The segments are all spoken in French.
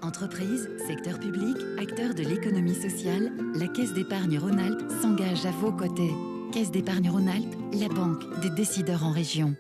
Entreprises, secteur public, acteurs de l'économie sociale, la Caisse d'épargne Rhône-Alpes s'engage à vos côtés. Caisse d'épargne Rhône-Alpes, la banque des décideurs en région.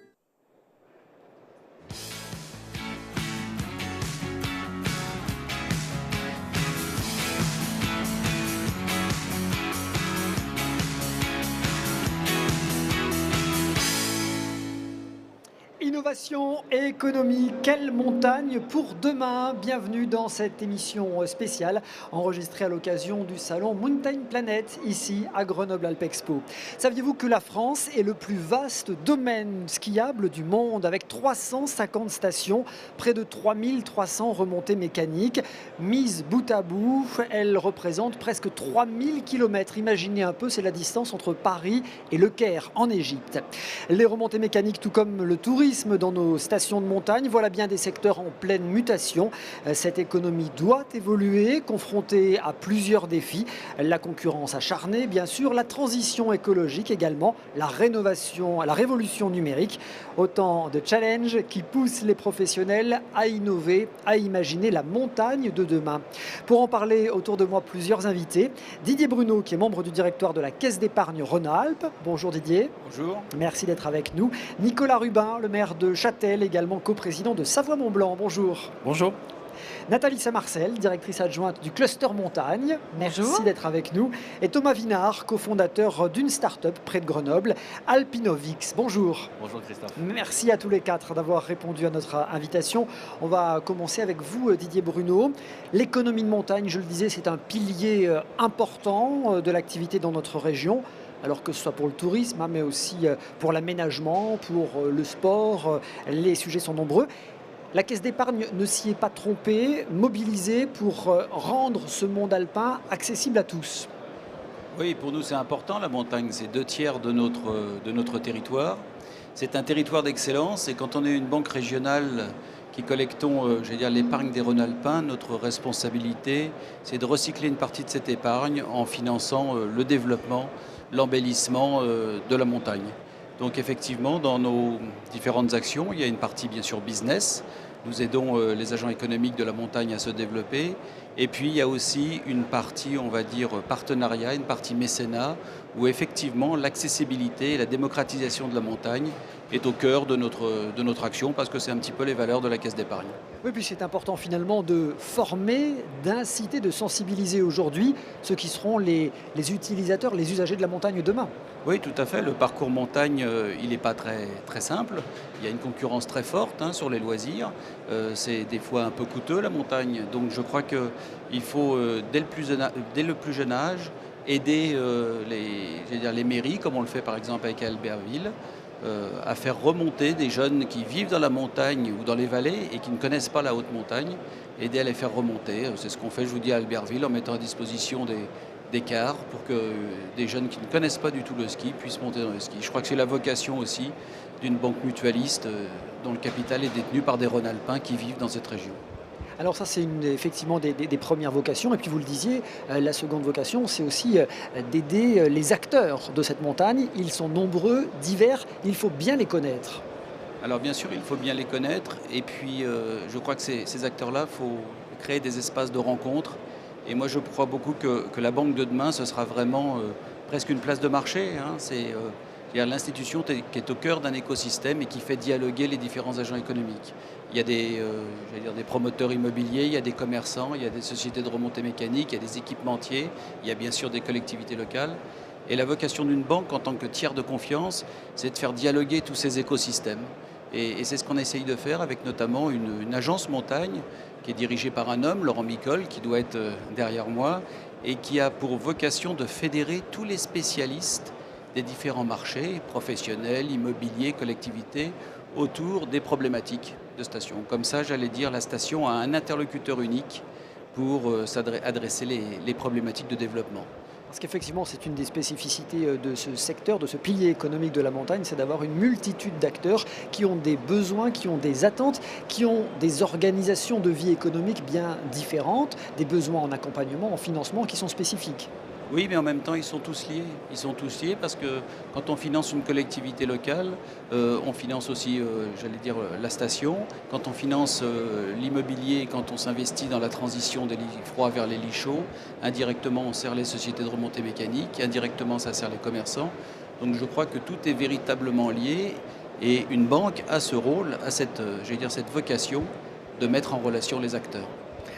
Innovation et économie, quelle montagne pour demain? Bienvenue dans cette émission spéciale enregistrée à l'occasion du salon Mountain Planet ici à Grenoble Alpes Expo. Saviez-vous que la France est le plus vaste domaine skiable du monde avec 350 stations, près de 3300 remontées mécaniques. Mises bout à bout, elles représentent presque 3000 km. Imaginez un peu, c'est la distance entre Paris et Le Caire en Égypte. Les remontées mécaniques, tout comme le tourisme dans nos stations de montagne, voilà bien des secteurs en pleine mutation. Cette économie doit évoluer, confrontée à plusieurs défis. La concurrence acharnée, bien sûr, la transition écologique également, la rénovation, la révolution numérique. Autant de challenges qui poussent les professionnels à innover, à imaginer la montagne de demain. Pour en parler autour de moi, plusieurs invités. Didier Bruno, qui est membre du directoire de la Caisse d'épargne Rhône-Alpes. Bonjour Didier. Bonjour. Merci d'être avec nous. Nicolas Rubin, le maire de Châtel, également coprésident de Savoie-Mont-Blanc. Bonjour. Bonjour. Nathalie Samarcel, directrice adjointe du cluster montagne. Merci d'être avec nous. Et Thomas Vinard, cofondateur d'une start-up près de Grenoble, Alpinovix. Bonjour. Bonjour Christophe. Merci à tous les quatre d'avoir répondu à notre invitation. On va commencer avec vous, Didier Bruno. L'économie de montagne, je le disais, c'est un pilier important de l'activité dans notre région. Alors que ce soit pour le tourisme, mais aussi pour l'aménagement, pour le sport, les sujets sont nombreux. La Caisse d'épargne ne s'y est pas trompée, mobilisée pour rendre ce monde alpin accessible à tous. Oui, pour nous c'est important, la montagne, c'est 2/3 de notre territoire. C'est un territoire d'excellence et quand on est une banque régionale qui collectons l'épargne des Rhône-Alpins, notre responsabilité, c'est de recycler une partie de cette épargne en finançant le développement, l'embellissement de la montagne. Donc effectivement, dans nos différentes actions, il y a une partie bien sûr business. Nous aidons les agents économiques de la montagne à se développer. Et puis il y a aussi une partie, on va dire, partenariat, une partie mécénat, où effectivement l'accessibilité et la démocratisation de la montagne est au cœur de notre action, parce que c'est un petit peu les valeurs de la Caisse d'épargne. Oui, puis c'est important finalement de former, d'inciter, de sensibiliser aujourd'hui ceux qui seront les utilisateurs, les usagers de la montagne demain. Oui, tout à fait. Le parcours montagne, il n'est pas très, très simple. Il y a une concurrence très forte sur les loisirs. C'est des fois un peu coûteux la montagne. Donc je crois qu'il faut, dès le plus jeune âge, aider les mairies, comme on le fait par exemple avec Albertville, à faire remonter des jeunes qui vivent dans la montagne ou dans les vallées et qui ne connaissent pas la haute montagne, aider à les faire remonter. C'est ce qu'on fait, je vous dis, à Albertville, en mettant à disposition des cars pour que des jeunes qui ne connaissent pas du tout le ski puissent monter dans le ski. Je crois que c'est la vocation aussi d'une banque mutualiste dont le capital est détenu par des Rhône-Alpins qui vivent dans cette région. Alors ça, c'est effectivement des premières vocations. Et puis vous le disiez, la seconde vocation, c'est aussi d'aider les acteurs de cette montagne. Ils sont nombreux, divers, il faut bien les connaître. Alors bien sûr, il faut bien les connaître. Et puis, je crois que ces acteurs-là, il faut créer des espaces de rencontre. Et moi, je crois beaucoup que la banque de demain, ce sera vraiment presque une place de marché. C'est l'institution qui est au cœur d'un écosystème et qui fait dialoguer les différents agents économiques. Il y a des promoteurs immobiliers, il y a des commerçants, il y a des sociétés de remontée mécanique, il y a des équipementiers, il y a bien sûr des collectivités locales. Et la vocation d'une banque en tant que tiers de confiance, c'est de faire dialoguer tous ces écosystèmes. Et c'est ce qu'on essaye de faire avec notamment une agence montagne qui est dirigée par un homme, Laurent Micol, qui doit être derrière moi, et qui a pour vocation de fédérer tous les spécialistes des différents marchés, professionnels, immobiliers, collectivités, autour des problématiques de station. Comme ça, j'allais dire, la station a un interlocuteur unique pour adresser les problématiques de développement. Parce qu'effectivement, c'est une des spécificités de ce secteur, de ce pilier économique de la montagne, c'est d'avoir une multitude d'acteurs qui ont des besoins, qui ont des attentes, qui ont des organisations de vie économique bien différentes, des besoins en accompagnement, en financement qui sont spécifiques. Oui, mais en même temps, ils sont tous liés. Ils sont tous liés parce que quand on finance une collectivité locale, on finance aussi, la station. Quand on finance l'immobilier, quand on s'investit dans la transition des lits froids vers les lits chauds, indirectement, on sert les sociétés de remontée mécanique, indirectement, ça sert les commerçants. Donc je crois que tout est véritablement lié et une banque a ce rôle, a cette vocation de mettre en relation les acteurs.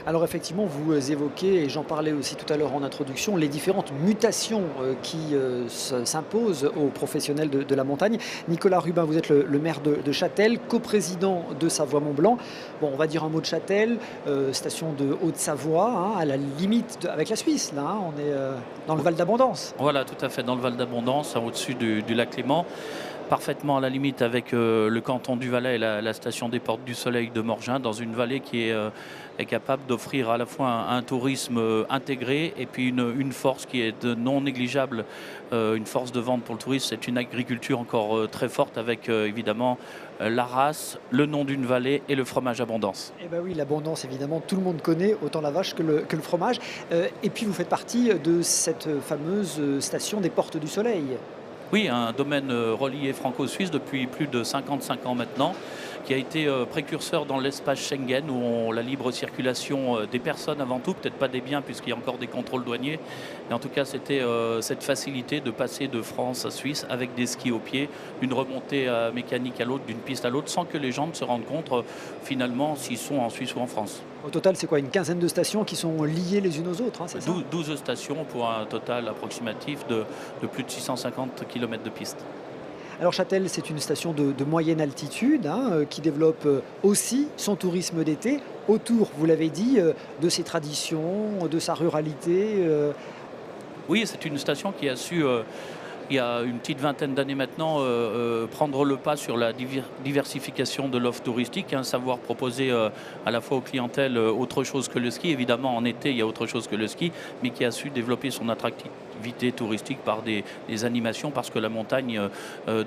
Alors effectivement, vous évoquez, et j'en parlais aussi tout à l'heure en introduction, les différentes mutations qui s'imposent aux professionnels de la montagne. Nicolas Rubin, vous êtes le maire de Châtel, coprésident de Savoie-Mont-Blanc. Bon, on va dire un mot de Châtel, station de Haute-Savoie, hein, à la limite avec la Suisse. Là, hein, on est dans le Val d'Abondance. Voilà, tout à fait, dans le Val d'Abondance, au-dessus du lac Léman. Parfaitement à la limite avec le canton du Valais et la station des Portes du Soleil de Morgin, dans une vallée qui est capable d'offrir à la fois un tourisme intégré et puis une force qui est non négligeable, une force de vente pour le tourisme. C'est une agriculture encore très forte avec évidemment la race, le nom d'une vallée et le fromage Abondance. Eh bien oui, l'Abondance, évidemment, tout le monde connaît, autant la vache que le fromage. Et puis vous faites partie de cette fameuse station des Portes du Soleil. Oui, un domaine relié franco-suisse depuis plus de 55 ans maintenant, qui a été précurseur dans l'espace Schengen où la libre circulation des personnes avant tout, peut-être pas des biens puisqu'il y a encore des contrôles douaniers, mais en tout cas c'était cette facilité de passer de France à Suisse avec des skis au pied, d'une remontée mécanique à l'autre, d'une piste à l'autre, sans que les gens ne se rendent compte finalement s'ils sont en Suisse ou en France. Au total, c'est quoi, une quinzaine de stations qui sont liées les unes aux autres, hein, c'est ça ? 12 stations pour un total approximatif de plus de 650 km de piste. Alors Châtel, c'est une station de moyenne altitude hein, qui développe aussi son tourisme d'été autour, vous l'avez dit, de ses traditions, de sa ruralité. Oui, c'est une station qui a su, il y a une petite vingtaine d'années maintenant, prendre le pas sur la diversification de l'offre touristique, hein, savoir proposer à la fois aux clientèles autre chose que le ski. Évidemment, en été, il y a autre chose que le ski, mais qui a su développer son attractivité touristique par des animations, parce que la montagne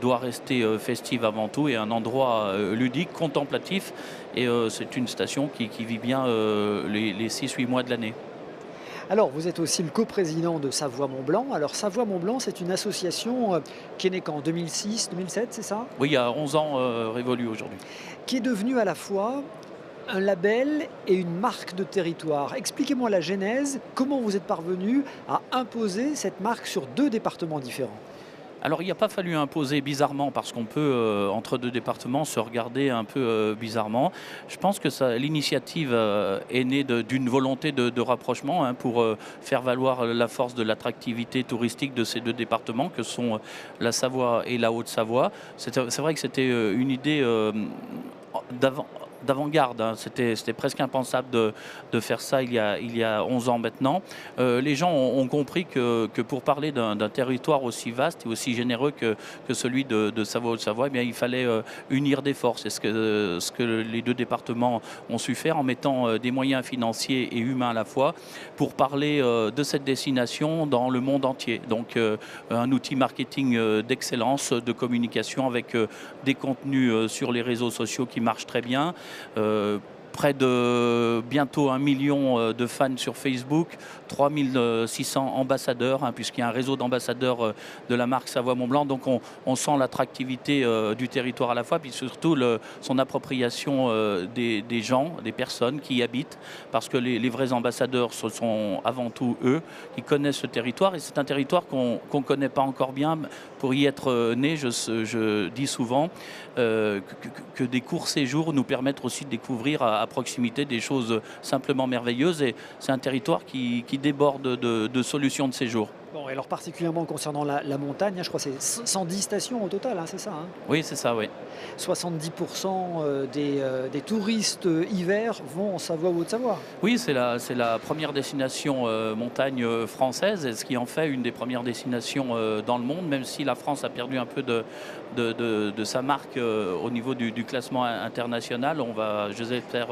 doit rester festive avant tout et un endroit ludique, contemplatif. Et c'est une station qui vit bien les 6-8 mois de l'année. Alors, vous êtes aussi le coprésident de Savoie-Mont-Blanc. Alors, Savoie-Mont-Blanc, c'est une association qui est née quand, 2006, 2007, c'est ça ? Oui, il y a 11 ans révolus aujourd'hui. Qui est devenue à la fois un label et une marque de territoire. Expliquez-moi la genèse, comment vous êtes parvenu à imposer cette marque sur 2 départements différents ? Alors il n'y a pas fallu imposer bizarrement, parce qu'on peut, entre 2 départements, se regarder un peu bizarrement. Je pense que l'initiative est née d'une volonté de rapprochement, hein, pour faire valoir la force de l'attractivité touristique de ces 2 départements que sont la Savoie et la Haute-Savoie. C'est vrai que c'était une idée d'avant-garde, hein. C'était presque impensable de faire ça il y a 11 ans maintenant. Les gens ont compris que pour parler d'un territoire aussi vaste et aussi généreux que celui de Savoie-Haute-Savoie, eh bien, il fallait unir des forces. C'est ce que les 2 départements ont su faire en mettant des moyens financiers et humains à la fois pour parler de cette destination dans le monde entier. Donc un outil marketing d'excellence, de communication avec des contenus sur les réseaux sociaux qui marchent très bien. Près de bientôt 1 million de fans sur Facebook, 3600 ambassadeurs, hein, puisqu'il y a un réseau d'ambassadeurs de la marque Savoie-Mont-Blanc. Donc on sent l'attractivité du territoire à la fois, puis surtout son appropriation des gens, des personnes qui y habitent, parce que les vrais ambassadeurs, ce sont avant tout eux qui connaissent ce territoire. Et c'est un territoire qu'on ne connaît pas encore bien. Pour y être né, je dis souvent que des courts séjours nous permettent aussi de découvrir à proximité des choses simplement merveilleuses, et c'est un territoire qui déborde de solutions de séjour. Bon, et alors particulièrement concernant la montagne, hein, je crois que c'est 110 stations au total, hein, c'est ça, hein ? Oui, c'est ça, oui. 70% des touristes hiver vont en Savoie ou Haute-Savoie. Oui, c'est la première destination montagne française, et ce qui en fait une des premières destinations dans le monde, même si la France a perdu un peu de sa marque au niveau du classement international. J'espère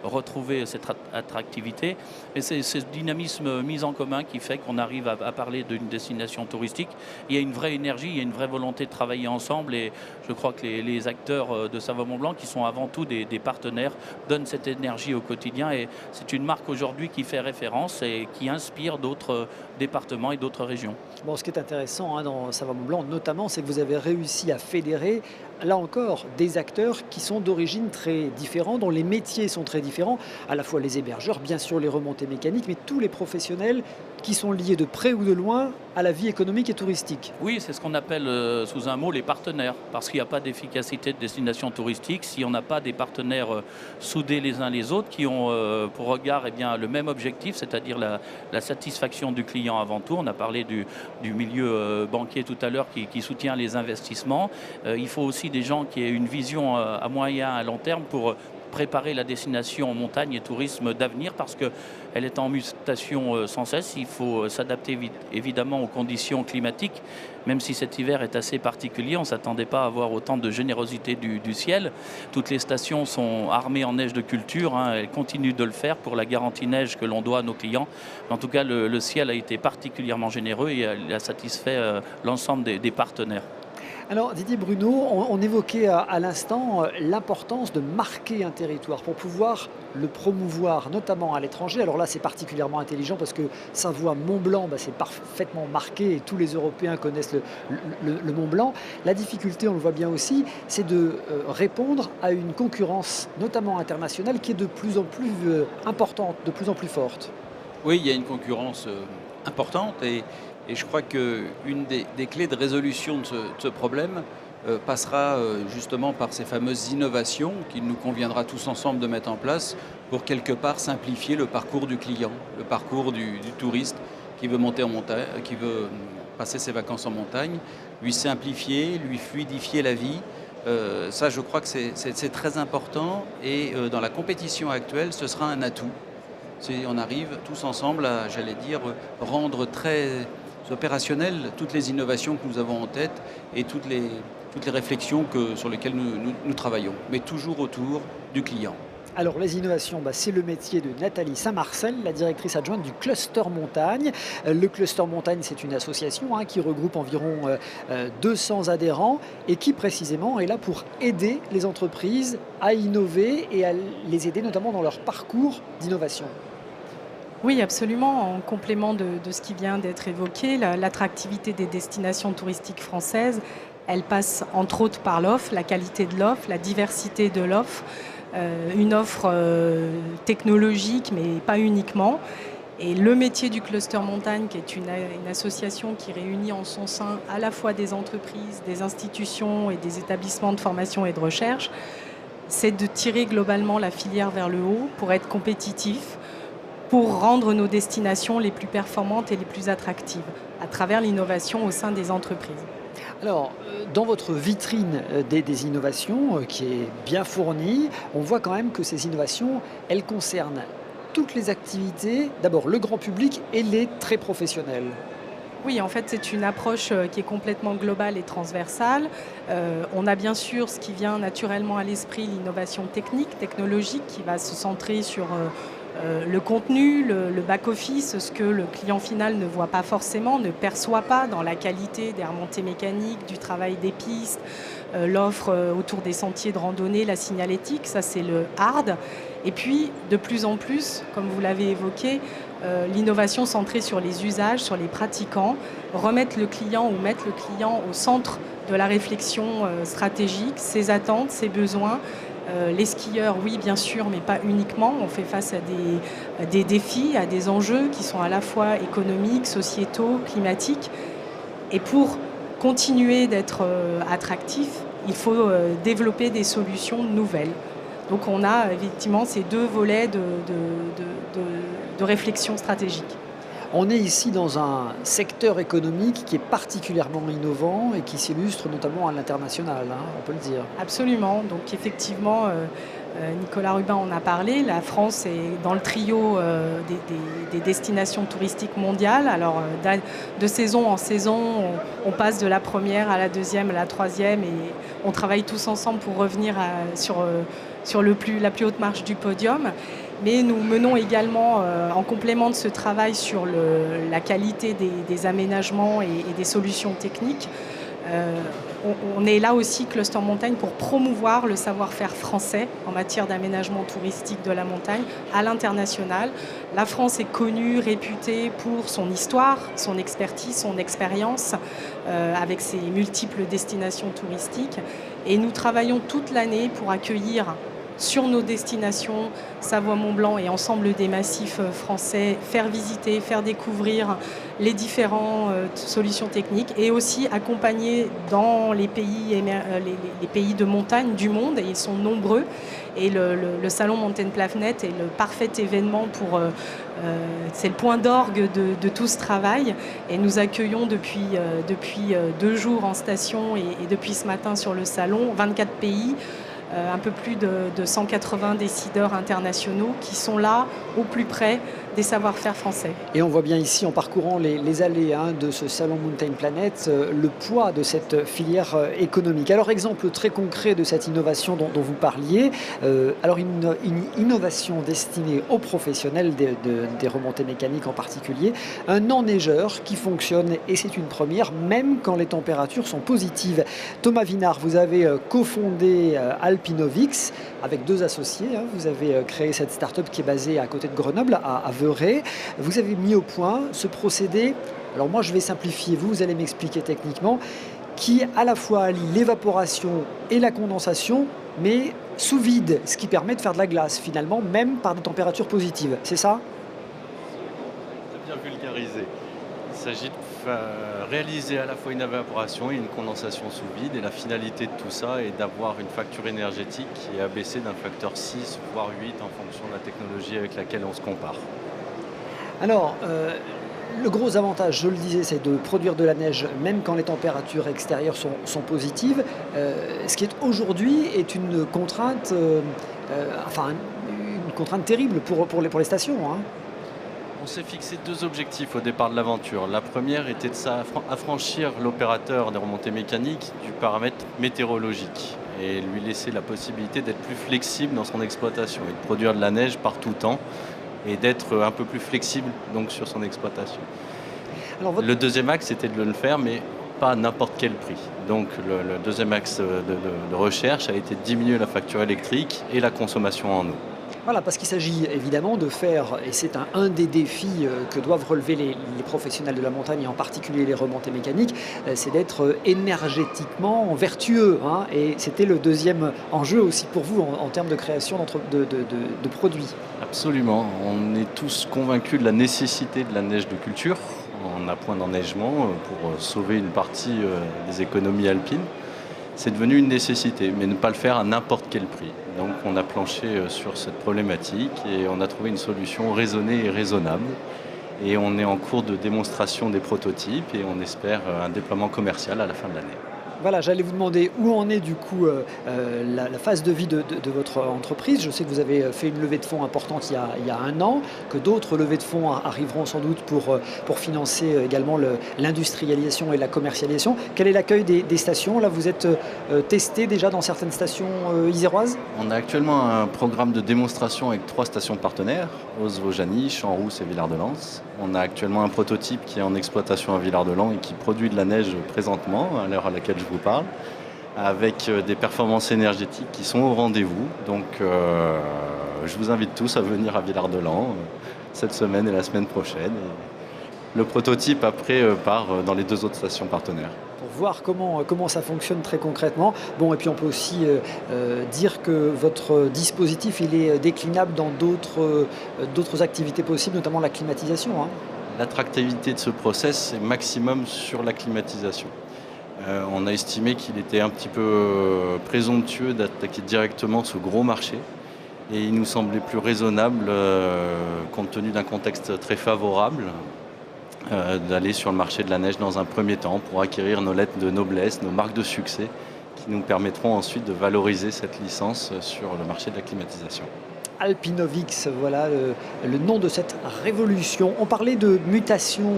retrouver cette attractivité. Et c'est ce dynamisme mis en commun qui fait qu'on arrive à parler d'une destination touristique. Il y a une vraie énergie, il y a une vraie volonté de travailler ensemble et je crois que les acteurs de Savoie-Mont-Blanc, qui sont avant tout des partenaires, donnent cette énergie au quotidien et c'est une marque aujourd'hui qui fait référence et qui inspire d'autres départements et d'autres régions. Bon, ce qui est intéressant dans Savoie-Mont-Blanc notamment, c'est que vous avez réussi à fédérer, là encore, des acteurs qui sont d'origine très différente, dont les métiers sont très différents, à la fois les hébergeurs, bien sûr les remontées mécaniques, mais tous les professionnels qui sont liés de près ou de loin à la vie économique et touristique. Oui, c'est ce qu'on appelle sous un mot les partenaires, parce qu'il n'y a pas d'efficacité de destination touristique si on n'a pas des partenaires soudés les uns les autres qui ont pour regard le même objectif, c'est-à-dire la satisfaction du client avant tout. On a parlé du milieu banquier tout à l'heure qui soutient les investissements. Il faut aussi des gens qui aient une vision à moyen, à long terme pour préparer la destination montagne et tourisme d'avenir parce qu'elle est en mutation sans cesse. Il faut s'adapter évidemment aux conditions climatiques, même si cet hiver est assez particulier. On ne s'attendait pas à avoir autant de générosité du ciel. Toutes les stations sont armées en neige de culture. Elles continuent de le faire pour la garantie neige que l'on doit à nos clients. En tout cas, le ciel a été particulièrement généreux et il a satisfait l'ensemble des partenaires. Alors Didier Bruno, on évoquait à l'instant l'importance de marquer un territoire pour pouvoir le promouvoir, notamment à l'étranger. Alors là, c'est particulièrement intelligent parce que Savoie-Mont-Blanc, c'est parfaitement marqué et tous les Européens connaissent le Mont-Blanc. La difficulté, on le voit bien aussi, c'est de répondre à une concurrence, notamment internationale, qui est de plus en plus importante, de plus en plus forte. Oui, il y a une concurrence importante et je crois qu'une des clés de résolution de ce problème passera justement par ces fameuses innovations qu'il nous conviendra tous ensemble de mettre en place pour quelque part simplifier le parcours du client, le parcours du touriste qui veut monter en montagne, qui veut passer ses vacances en montagne, lui simplifier, lui fluidifier la vie. Ça, je crois que c'est très important et dans la compétition actuelle, ce sera un atout. On arrive tous ensemble à, j'allais dire, rendre très opérationnel toutes les innovations que nous avons en tête et toutes les réflexions sur lesquelles nous travaillons, mais toujours autour du client. Alors les innovations, c'est le métier de Nathalie Saint-Marcel, la directrice adjointe du Cluster Montagne. Le Cluster Montagne, c'est une association qui regroupe environ 200 adhérents et qui précisément est là pour aider les entreprises à innover et à les aider notamment dans leur parcours d'innovation. Oui, absolument. En complément de ce qui vient d'être évoqué, l'attractivité des destinations touristiques françaises, elle passe entre autres par l'offre, la qualité de l'offre, la diversité de l'offre, une offre technologique, mais pas uniquement. Et le métier du Cluster Montagne, qui est une association qui réunit en son sein à la fois des entreprises, des institutions et des établissements de formation et de recherche, c'est de tirer globalement la filière vers le haut pour être compétitif, pour rendre nos destinations les plus performantes et les plus attractives à travers l'innovation au sein des entreprises. Alors, dans votre vitrine des innovations, qui est bien fournie, on voit quand même que ces innovations, elles concernent toutes les activités, d'abord le grand public et les très professionnels. Oui, en fait, c'est une approche qui est complètement globale et transversale. On a bien sûr ce qui vient naturellement à l'esprit, l'innovation technologique, qui va se centrer sur le contenu, le back-office, ce que le client final ne voit pas forcément, ne perçoit pas dans la qualité des remontées mécaniques, du travail des pistes, l'offre autour des sentiers de randonnée, la signalétique, ça c'est le hard. Et puis, de plus en plus, comme vous l'avez évoqué, l'innovation centrée sur les usages, sur les pratiquants, remettre le client ou mettre le client au centre de la réflexion stratégique, ses attentes, ses besoins. Les skieurs, oui, bien sûr, mais pas uniquement. On fait face à des défis, à des enjeux qui sont à la fois économiques, sociétaux, climatiques. Et pour continuer d'être attractif, il faut développer des solutions nouvelles. Donc on a effectivement ces deux volets de réflexion stratégique. On est ici dans un secteur économique qui est particulièrement innovant et qui s'illustre notamment à l'international, on peut le dire. Absolument. Donc effectivement, Nicolas Rubin en a parlé. La France est dans le trio des destinations touristiques mondiales. Alors de saison en saison, on passe de la première à la deuxième, à la troisième et on travaille tous ensemble pour revenir sur la plus haute marche du podium. Mais nous menons également, en complément de ce travail sur la qualité des aménagements et des solutions techniques, on est là aussi, Cluster Montagne, pour promouvoir le savoir-faire français en matière d'aménagement touristique de la montagne à l'international. La France est connue, réputée pour son histoire, son expertise, son expérience, avec ses multiples destinations touristiques. Et nous travaillons toute l'année pour accueillir sur nos destinations, Savoie-Mont-Blanc et ensemble des massifs français, faire visiter, faire découvrir les différentes solutions techniques et aussi accompagner dans les pays de montagne du monde, et ils sont nombreux. Et le salon Mountain Planet est le parfait événement c'est le point d'orgue de tout ce travail. Et nous accueillons depuis 2 jours en station et depuis ce matin sur le salon 24 pays. Un peu plus de 180 décideurs internationaux qui sont là au plus près des savoir-faire français. Et on voit bien ici, en parcourant les allées de ce salon Mountain Planet, le poids de cette filière économique. Alors, exemple très concret de cette innovation dont vous parliez, alors une innovation destinée aux professionnels des remontées mécaniques en particulier, un enneigeur qui fonctionne, et c'est une première, même quand les températures sont positives. Thomas Vinard, vous avez cofondé Alpinovix avec 2 associés. Vous avez créé cette start-up qui est basée à côté de Grenoble, à Veurey. Vous avez mis au point ce procédé, alors moi je vais simplifier, vous allez m'expliquer techniquement, qui à la fois allie l'évaporation et la condensation, mais sous vide, ce qui permet de faire de la glace finalement, même par des températures positives. C'est ça ? C'est bien vulgarisé. Il s'agit de réaliser à la fois une évaporation et une condensation sous vide, et la finalité de tout ça est d'avoir une facture énergétique qui est abaissée d'un facteur 6 voire 8 en fonction de la technologie avec laquelle on se compare. Alors, le gros avantage, je le disais, c'est de produire de la neige même quand les températures extérieures sont positives. Ce qui est aujourd'hui est une contrainte, une contrainte terrible pour les stations. On s'est fixé 2 objectifs au départ de l'aventure. La première était d'affranchir l'opérateur des remontées mécaniques du paramètre météorologique et lui laisser la possibilité d'être plus flexible dans son exploitation et de produire de la neige par tout temps et d'être un peu plus flexible donc sur son exploitation. Alors, Le deuxième axe, c'était de le faire, mais pas à n'importe quel prix. Donc le deuxième axe de recherche a été de diminuer la facture électrique et la consommation en eau. Voilà, parce qu'il s'agit évidemment de faire, et c'est un des défis que doivent relever les professionnels de la montagne, et en particulier les remontées mécaniques, c'est d'être énergétiquement vertueux. Et c'était le deuxième enjeu aussi pour vous en termes de création de produits. Absolument. On est tous convaincus de la nécessité de la neige de culture en appoint d'enneigement pour sauver une partie des économies alpines. C'est devenu une nécessité, mais ne pas le faire à n'importe quel prix. Donc on a planché sur cette problématique et on a trouvé une solution raisonnée et raisonnable. Et on est en cours de démonstration des prototypes et on espère un déploiement commercial à la fin de l'année. Voilà, j'allais vous demander où en est du coup la phase de vie de votre entreprise. Je sais que vous avez fait une levée de fonds importante il y a 1 an, que d'autres levées de fonds arriveront sans doute pour financer également l'industrialisation et la commercialisation. Quel est l'accueil des stations ? Là, vous êtes testé déjà dans certaines stations iséroises ? On a actuellement un programme de démonstration avec 3 stations partenaires, Ozvojany, Champs-Rousse et Villard-de-Lans. On a actuellement un prototype qui est en exploitation à Villard-de-Lans et qui produit de la neige présentement, à l'heure à laquelle je vous parle, avec des performances énergétiques qui sont au rendez-vous. Donc je vous invite tous à venir à Villard-de-Lans cette semaine et la semaine prochaine. Et le prototype après part dans les 2 autres stations partenaires. Pour voir comment ça fonctionne très concrètement. Bon, et puis on peut aussi dire que votre dispositif il est déclinable dans d'autres activités possibles, notamment la climatisation. L'attractivité de ce process est maximum sur la climatisation. On a estimé qu'il était un petit peu présomptueux d'attaquer directement ce gros marché et il nous semblait plus raisonnable, compte tenu d'un contexte très favorable, d'aller sur le marché de la neige dans un premier temps pour acquérir nos lettres de noblesse, nos marques de succès qui nous permettront ensuite de valoriser cette licence sur le marché de la climatisation. Alpinovix, voilà le nom de cette révolution. On parlait de mutation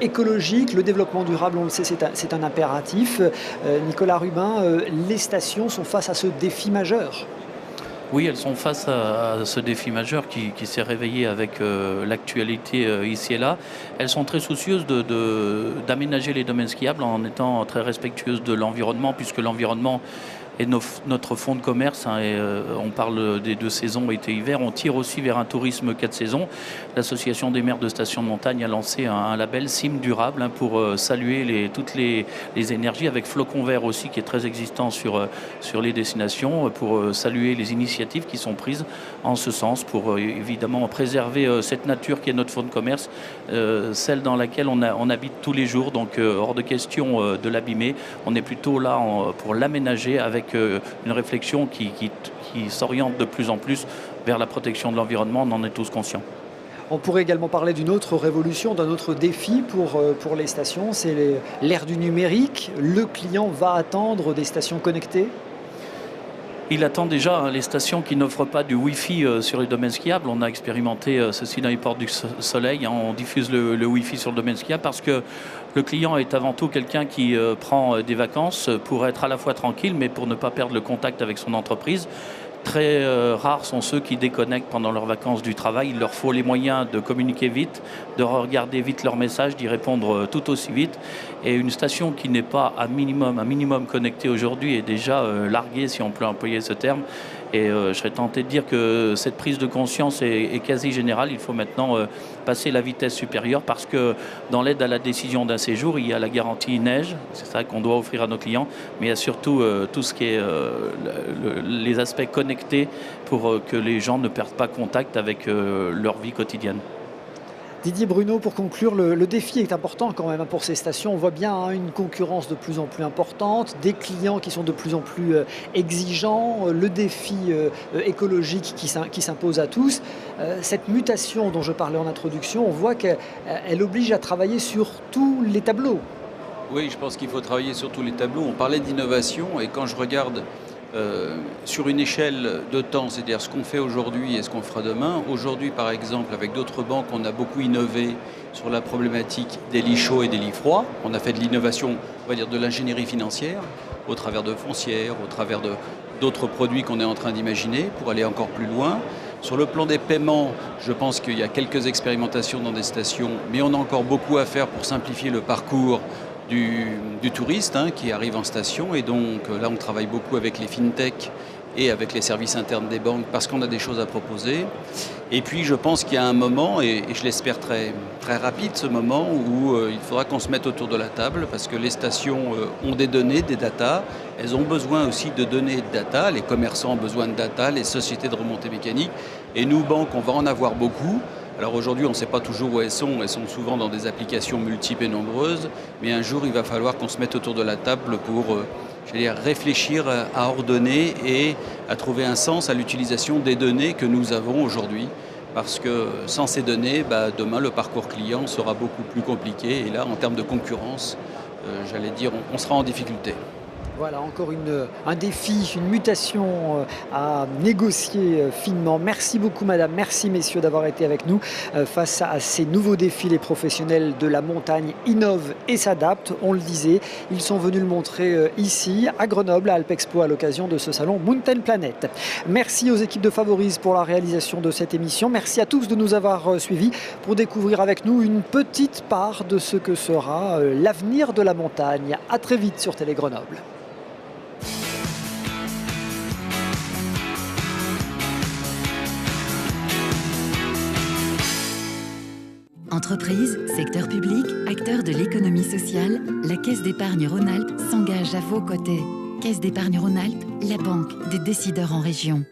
écologique, le développement durable, on le sait, c'est un impératif. Nicolas Rubin, les stations sont face à ce défi majeur. Oui, elles sont face à ce défi majeur qui s'est réveillé avec l'actualité ici et là. Elles sont très soucieuses d'aménager les domaines skiables en étant très respectueuses de l'environnement, puisque l'environnement est notre fonds de commerce, hein, et on parle des 2 saisons, été et hiver. On tire aussi vers un tourisme 4 saisons. L'Association des maires de stations de montagne a lancé un label CIM durable, hein, pour saluer toutes les énergies, avec Flocon Vert aussi qui est très existant sur les destinations, pour saluer les initiatives qui sont prises en ce sens, pour évidemment préserver cette nature qui est notre fonds de commerce, celle dans laquelle on habite tous les jours. Donc hors de question de l'abîmer. On est plutôt là pour l'aménager avec une réflexion qui s'oriente de plus en plus vers la protection de l'environnement, on en est tous conscients. On pourrait également parler d'une autre révolution, d'un autre défi pour les stations, c'est l'ère du numérique. Le client va attendre des stations connectées. Il attend déjà, hein, les stations qui n'offrent pas du Wi-Fi sur les domaines skiables. On a expérimenté ceci dans les portes du Soleil, hein, on diffuse le Wi-Fi sur le domaine skiable parce que le client est avant tout quelqu'un qui prend des vacances pour être à la fois tranquille, mais pour ne pas perdre le contact avec son entreprise. Très rares sont ceux qui déconnectent pendant leurs vacances du travail. Il leur faut les moyens de communiquer vite, de regarder vite leurs messages, d'y répondre tout aussi vite. Et une station qui n'est pas un minimum connectée aujourd'hui est déjà larguée, si on peut employer ce terme. Et je serais tenté de dire que cette prise de conscience est quasi générale. Il faut maintenant passer la vitesse supérieure parce que dans l'aide à la décision d'un séjour, il y a la garantie neige, c'est ça qu'on doit offrir à nos clients, mais il y a surtout tout ce qui est les aspects connectés pour que les gens ne perdent pas contact avec leur vie quotidienne. Didier Bruno, pour conclure, le défi est important quand même pour ces stations. On voit bien, hein, une concurrence de plus en plus importante, des clients qui sont de plus en plus exigeants, le défi écologique qui s'impose à tous. Cette mutation dont je parlais en introduction, on voit qu'elle oblige à travailler sur tous les tableaux. Oui, je pense qu'il faut travailler sur tous les tableaux. On parlait d'innovation et quand je regarde sur une échelle de temps, c'est-à-dire ce qu'on fait aujourd'hui et ce qu'on fera demain. Aujourd'hui, par exemple, avec d'autres banques, on a beaucoup innové sur la problématique des lits chauds et des lits froids. On a fait de l'innovation, on va dire de l'ingénierie financière, au travers de foncières, au travers d'autres produits qu'on est en train d'imaginer pour aller encore plus loin. Sur le plan des paiements, je pense qu'il y a quelques expérimentations dans des stations, mais on a encore beaucoup à faire pour simplifier le parcours du touriste, hein, qui arrive en station. Et donc là, on travaille beaucoup avec les fintech et avec les services internes des banques parce qu'on a des choses à proposer. Et puis, je pense qu'il y a un moment, et je l'espère très, très rapide, ce moment où il faudra qu'on se mette autour de la table parce que les stations ont des données, des datas. Elles ont besoin aussi de données et de data. Les commerçants ont besoin de data, les sociétés de remontée mécanique. Et nous, banques, on va en avoir beaucoup. Alors aujourd'hui, on ne sait pas toujours où elles sont souvent dans des applications multiples et nombreuses, mais un jour, il va falloir qu'on se mette autour de la table pour réfléchir à ordonner et à trouver un sens à l'utilisation des données que nous avons aujourd'hui. Parce que sans ces données, demain, le parcours client sera beaucoup plus compliqué. Et là, en termes de concurrence, j'allais dire, on sera en difficulté. Voilà, encore un défi, une mutation à négocier finement. Merci beaucoup madame, merci messieurs d'avoir été avec nous. Face à ces nouveaux défis, les professionnels de la montagne innovent et s'adaptent. On le disait, ils sont venus le montrer ici, à Grenoble, à Alpexpo, à l'occasion de ce salon Mountain Planet. Merci aux équipes de Favorise pour la réalisation de cette émission. Merci à tous de nous avoir suivis pour découvrir avec nous une petite part de ce que sera l'avenir de la montagne. À très vite sur Télé Grenoble. Entreprises, secteur public, acteurs de l'économie sociale, la Caisse d'épargne Rhône-Alpes s'engage à vos côtés. Caisse d'épargne Rhône-Alpes, la banque des décideurs en région.